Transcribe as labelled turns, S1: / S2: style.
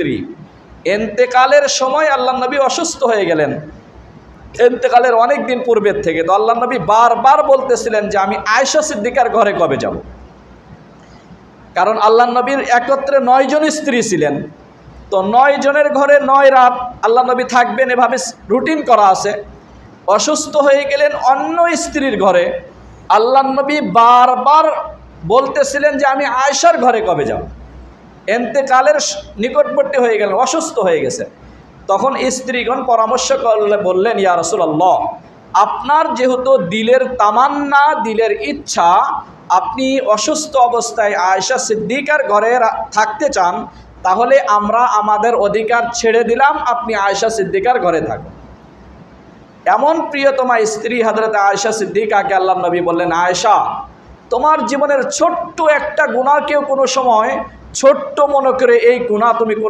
S1: স্ত্রী। ইন্তেকালের সময় আল্লাহ নবী অসুস্থ হয়ে গেলেন, ইন্তেকালের অনেক দিন পূর্বের থেকে। তো আল্লাহ নবী বারবার বলতেছিলেন যে আমি আয়েশা সিদ্দিকার ঘরে কবে যাব। কারণ আল্লাহ নবীর একত্রে 9 জন স্ত্রী ছিলেন, তো 9 জনের ঘরে 9 রাত আল্লাহ নবী থাকবেন, এভাবে রুটিন করা আছে। অসুস্থ হয়ে গেলেন অন্য স্ত্রীর ঘরে, আল্লাহ নবী বারবার বলতেছিলেন যে আমি আয়েশার ঘরে কবে যাব। ইন্তেকালের নিকটবর্তী হয়ে গেলেন, অসুস্থ হয়ে গেছে। তখন স্ত্রীগণ পরামর্শ করলে বললেন, ইয়া রাসূলুল্লাহ, আপনার যেহেতু দিলের তামান্না, দিলের ইচ্ছা, আপনি অসুস্থ অবস্থায় আয়েশা সিদ্দিকার ঘরে থাকতে চান, তাহলে আমরা আমাদের অধিকার ছেড়ে দিলাম, আপনি আয়েশা সিদ্দিকার ঘরে থাকুন। এমন প্রিয়তমা স্ত্রী হযরত আয়েশা সিদ্দিকাকে আল্লাহ নবী বললেন, আয়েশা, তোমার জীবনের ছোট্ট একটা গুনাহকেও কোনো সময় ছোট্ট মনে করে এই গুনাহ তুমি